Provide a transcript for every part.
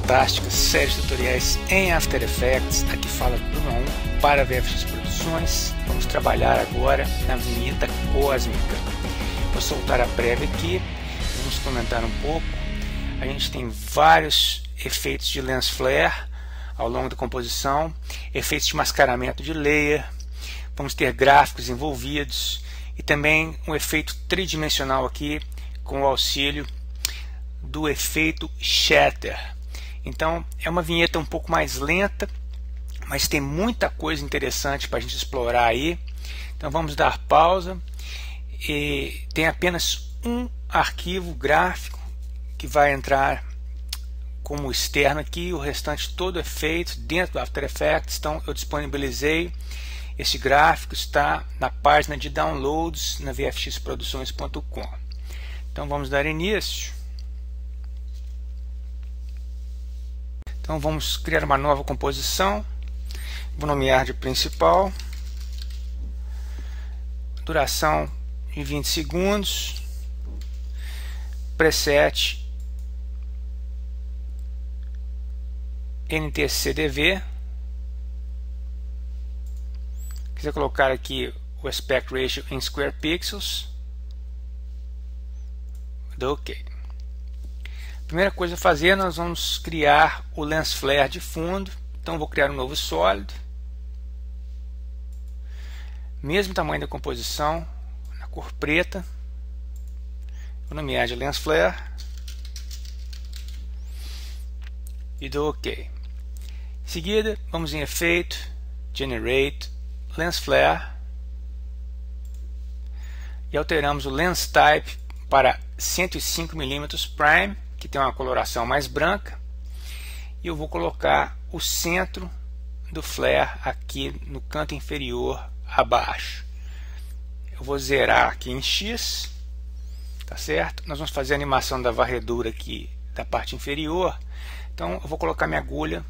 fantástica série de tutoriais em After Effects. Aqui fala Bruno 1 para VFX Produções. Vamos trabalhar agora na vinheta cósmica. Vou soltar a prévia aqui, vamos comentar um pouco. A gente tem vários efeitos de lens flare ao longo da composição, efeitos de mascaramento de layer, vamos ter gráficos envolvidos e também um efeito tridimensional aqui com o auxílio do efeito shatter. Então é uma vinheta um pouco mais lenta, mas tem muita coisa interessante para a gente explorar aí. Então vamos dar pausa. E tem apenas um arquivo gráfico que vai entrar como externo aqui, o restante todo é feito dentro do After Effects. Então eu disponibilizei esse gráfico, está na página de downloads na vfxproduções.com. Então vamos dar início. Então vamos criar uma nova composição. Vou nomear de principal. Duração de 20 segundos. Preset NTSC-DV. Quiser colocar aqui o aspect ratio em square pixels. Dou OK. Primeira coisa a fazer, nós vamos criar o lens flare de fundo. Então vou criar um novo sólido. Mesmo tamanho da composição, na cor preta. Vou nomear de lens flare. E dou OK. Em seguida, vamos em efeito, generate, lens flare. E alteramos o lens type para 105mm prime, que tem uma coloração mais branca, e eu vou colocar o centro do flare aqui no canto inferior abaixo. Eu vou zerar aqui em X, tá certo? Nós vamos fazer a animação da varredura aqui da parte inferior. Então eu vou colocar minha agulha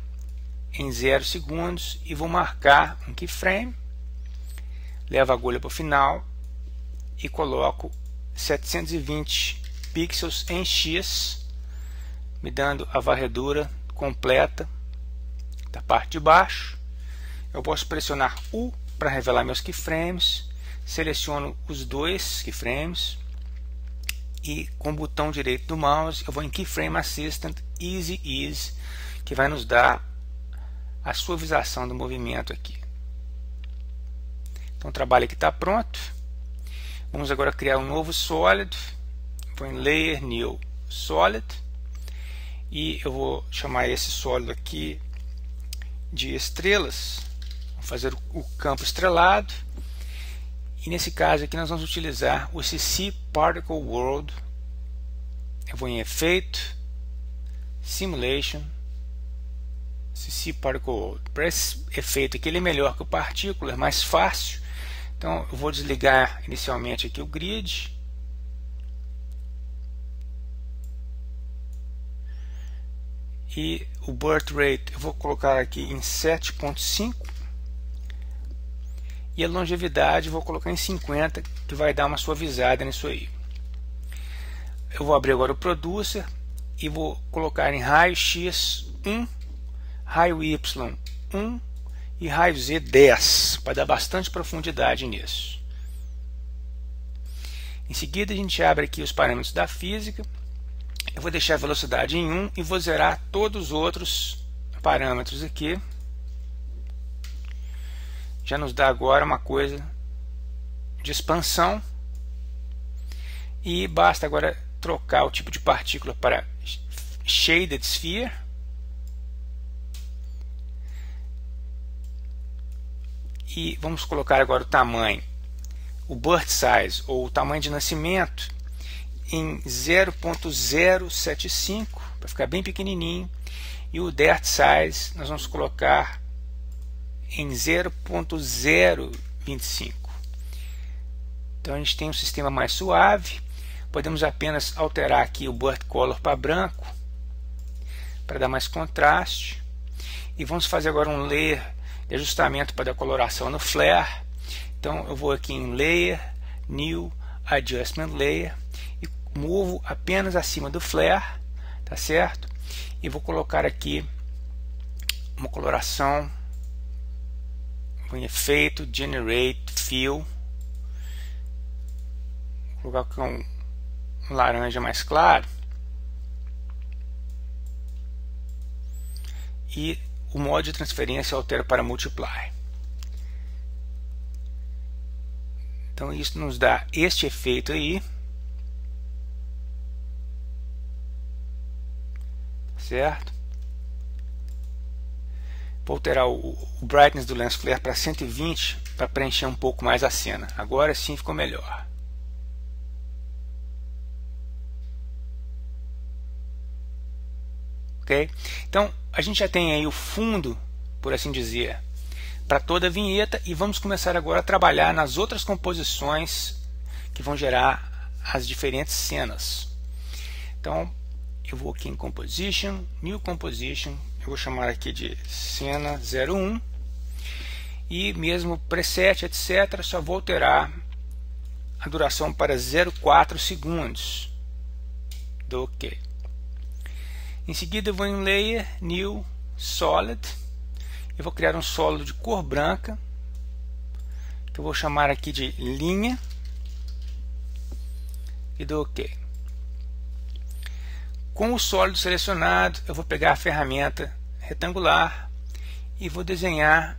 em 0 segundos e vou marcar um keyframe, levo a agulha para o final e coloco 720 pixels em X, me dando a varredura completa da parte de baixo. Eu posso pressionar U para revelar meus keyframes, seleciono os dois keyframes e com o botão direito do mouse eu vou em Keyframe Assistant Easy Ease, que vai nos dar a suavização do movimento aqui. Então o trabalho aqui está pronto. Vamos agora criar um novo sólido. Vou em Layer, New, Solid. E eu vou chamar esse sólido aqui de estrelas. Vou fazer o campo estrelado. E nesse caso aqui nós vamos utilizar o CC Particle World. Eu vou em Efeito, Simulation, CC Particle World. Para esse efeito aqui ele é melhor que o Particle, é mais fácil. Então eu vou desligar inicialmente aqui o grid. E o birth rate eu vou colocar aqui em 7.5. E a longevidade eu vou colocar em 50, que vai dar uma suavizada nisso aí. Eu vou abrir agora o Producer e vou colocar em raio X 1, raio Y 1 e raio Z 10, para dar bastante profundidade nisso. Em seguida a gente abre aqui os parâmetros da física. Eu vou deixar a velocidade em 1 e vou zerar todos os outros parâmetros aqui. Já nos dá agora uma coisa de expansão. E basta agora trocar o tipo de partícula para Shaded Sphere. E vamos colocar agora o tamanho, o birth size, ou o tamanho de nascimento, em 0.075, para ficar bem pequenininho. E o death size nós vamos colocar em 0.025. Então a gente tem um sistema mais suave. Podemos apenas alterar aqui o birth color para branco, para dar mais contraste. E vamos fazer agora um layer de ajustamento para dar coloração no flare. Então eu vou aqui em Layer, New, Adjustment Layer e movo apenas acima do flare, tá certo? e vou colocar aqui uma coloração, um efeito, Generate Fill. Vou colocar aqui um laranja mais claro. E o modo de transferência eu altero para Multiply. Então isso nos dá este efeito aí. Certo? Vou alterar o brightness do lens flare para 120 para preencher um pouco mais a cena. Agora sim ficou melhor. Ok? Então a gente já tem aí o fundo, por assim dizer, para toda a vinheta, e vamos começar agora a trabalhar nas outras composições que vão gerar as diferentes cenas. Então eu vou aqui em Composition, New Composition, eu vou chamar aqui de cena 01 e mesmo preset, etc. Só vou alterar a duração para 0,4 segundos. Dou OK. Em seguida eu vou em Layer, New, Solid. Eu vou criar um sólido de cor branca, que eu vou chamar aqui de linha, e dou OK. Com o sólido selecionado, eu vou pegar a ferramenta retangular e vou desenhar.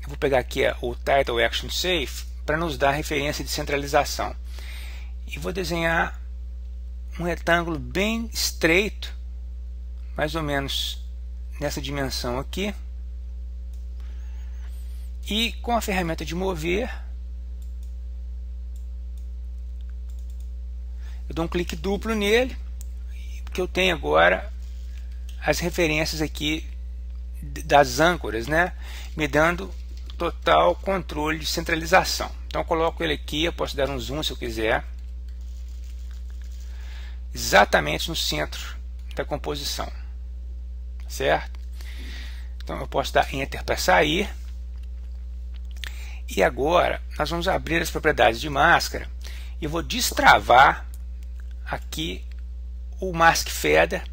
Eu vou pegar aqui o Title Action Safe para nos dar referência de centralização. E vou desenhar um retângulo bem estreito, mais ou menos nessa dimensão aqui, e com a ferramenta de mover eu dou um clique duplo nele, porque eu tenho agora as referências aqui das âncoras, né, me dando total controle de centralização. Então eu coloco ele aqui, eu posso dar um zoom se eu quiser, exatamente no centro da composição. Certo? Então eu posso dar Enter para sair. E agora nós vamos abrir as propriedades de máscara e vou destravar aqui o Mask Feather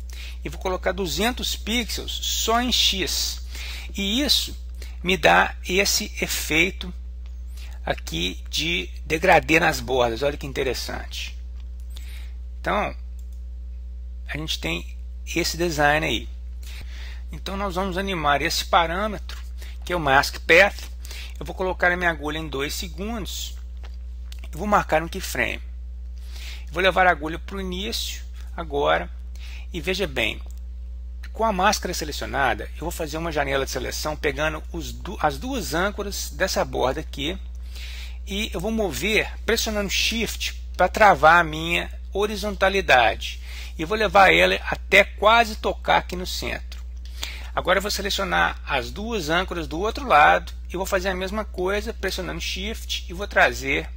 e vou colocar 200 pixels só em X. E isso me dá esse efeito aqui de degradê nas bordas. Olha que interessante. Então a gente tem esse design aí. Então nós vamos animar esse parâmetro, que é o Mask Path. Eu vou colocar a minha agulha em 2 segundos. Eu vou marcar um keyframe. Eu vou levar a agulha para o início agora. E veja bem, com a máscara selecionada, eu vou fazer uma janela de seleção pegando as duas âncoras dessa borda aqui. E eu vou mover pressionando Shift para travar a minha horizontalidade. E eu vou levar ela até quase tocar aqui no centro. Agora eu vou selecionar as duas âncoras do outro lado e vou fazer a mesma coisa pressionando Shift e vou trazer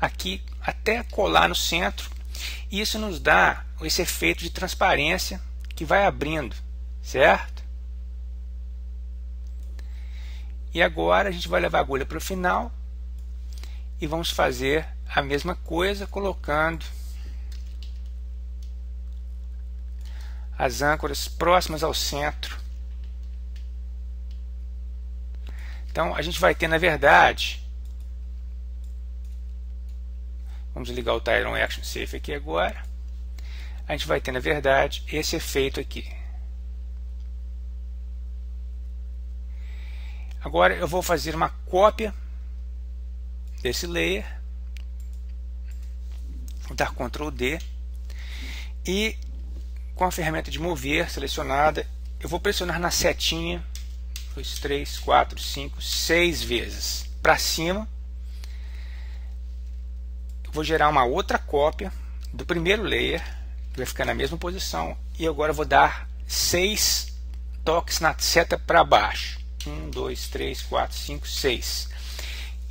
aqui até colar no centro. E isso nos dá esse efeito de transparência que vai abrindo, certo? E agora a gente vai levar a agulha para o final e vamos fazer a mesma coisa colocando as âncoras próximas ao centro. Então a gente vai ter, na verdade, vamos ligar o Title Action Safe aqui agora, a gente vai ter, na verdade, esse efeito aqui. Agora eu vou fazer uma cópia desse layer, vou dar Ctrl D e com a ferramenta de mover selecionada, eu vou pressionar na setinha 2, 3, 4, 5, 6 vezes para cima. Eu vou gerar uma outra cópia do primeiro layer, que vai ficar na mesma posição, e agora eu vou dar 6 toques na seta para baixo. 1, 2, 3, 4, 5, 6.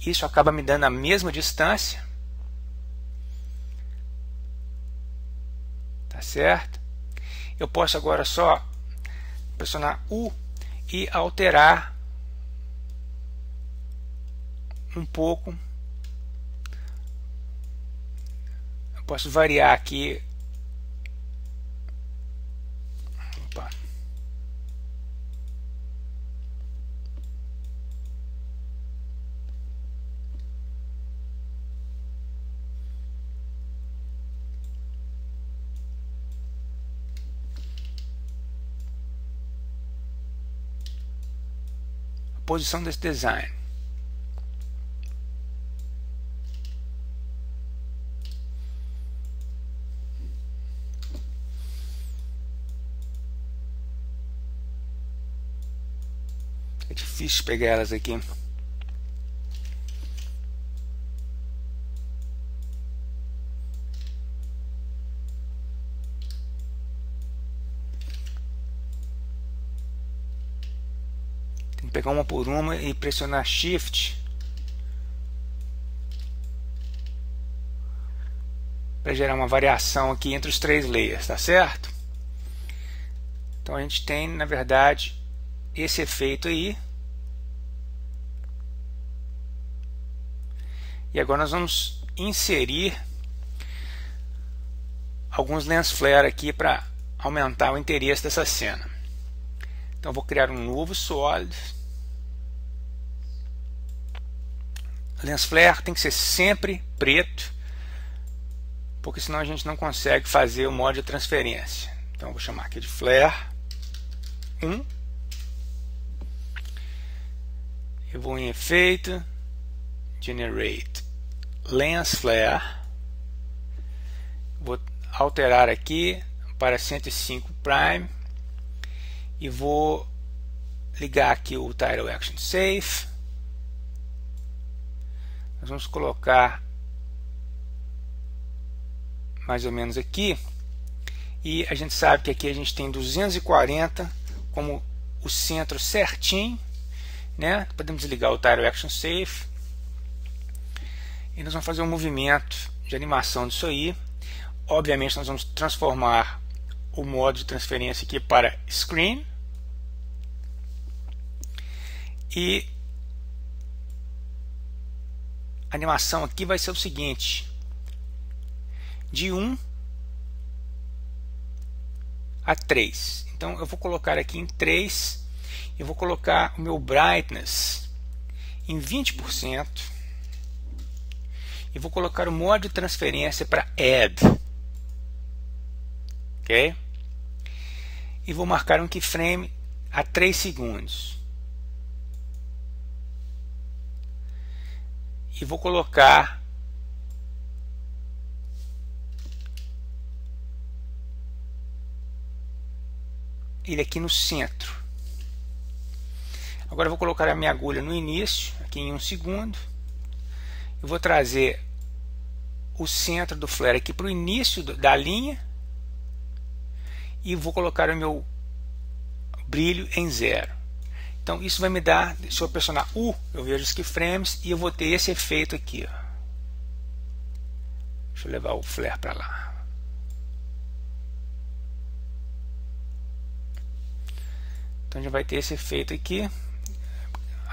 Isso acaba me dando a mesma distância. Tá certo? Eu posso agora só pressionar U e alterar um pouco. Eu posso variar aqui posição desse design. É difícil pegar elas aqui. Pegar uma por uma e pressionar Shift para gerar uma variação aqui entre os 3 layers, tá certo? Então a gente tem, na verdade, esse efeito aí. E agora nós vamos inserir alguns lens flare aqui para aumentar o interesse dessa cena. Então eu vou criar um novo Solid. Lens flare tem que ser sempre preto, porque senão a gente não consegue fazer o modo de transferência. Então eu vou chamar aqui de Flare 1. Eu vou em Efeito, Generate Lens Flare. Vou alterar aqui para 105 Prime e vou ligar aqui o Title Action Safe. Nós vamos colocar mais ou menos aqui, e a gente sabe que aqui a gente tem 240 como o centro certinho, né? Podemos ligar o Title Action Safe e nós vamos fazer um movimento de animação disso aí. Obviamente nós vamos transformar o modo de transferência aqui para Screen e a animação aqui vai ser o seguinte: de 1 a 3. Então eu vou colocar aqui em 3, eu vou colocar o meu brightness em 20% e vou colocar o modo de transferência para Add, ok? E vou marcar um keyframe a 3 segundos. E vou colocar ele aqui no centro. Agora eu vou colocar a minha agulha no início, aqui em 1 segundo. Eu vou trazer o centro do flare aqui para o início da linha e vou colocar o meu brilho em 0. Então isso vai me dar, se eu pressionar U, eu vejo os keyframes e eu vou ter esse efeito aqui, ó. Deixa eu levar o flare para lá. Então a gente vai ter esse efeito aqui.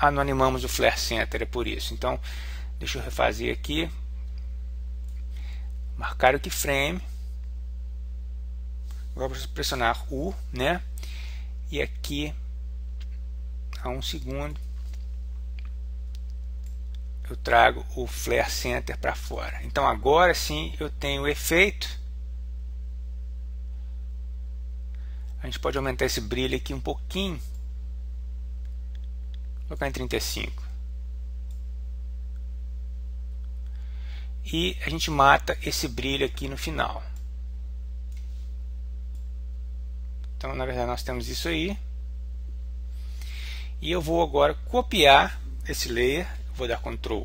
Ah, não animamos o Flare Center, é por isso. Então deixa eu refazer aqui. Marcar o keyframe. Agora vou pressionar U, né? E aqui a 1 segundo eu trago o Flare Center para fora. Então agora sim eu tenho o efeito. A gente pode aumentar esse brilho aqui um pouquinho, vou colocar em 35, e a gente mata esse brilho aqui no final. Então na verdade nós temos isso aí. E eu vou agora copiar esse layer, vou dar Ctrl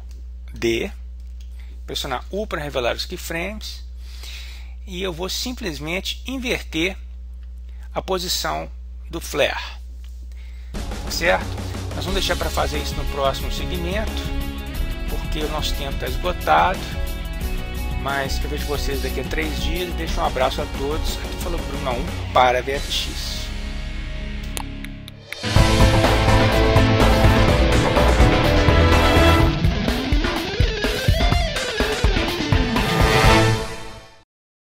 D, pressionar U para revelar os keyframes, e eu vou simplesmente inverter a posição do flare, certo? Nós vamos deixar para fazer isso no próximo segmento, porque o nosso tempo está esgotado, mas eu vejo vocês daqui a 3 dias. Deixo um abraço a todos. Aqui falou Bruno 1 para VFX.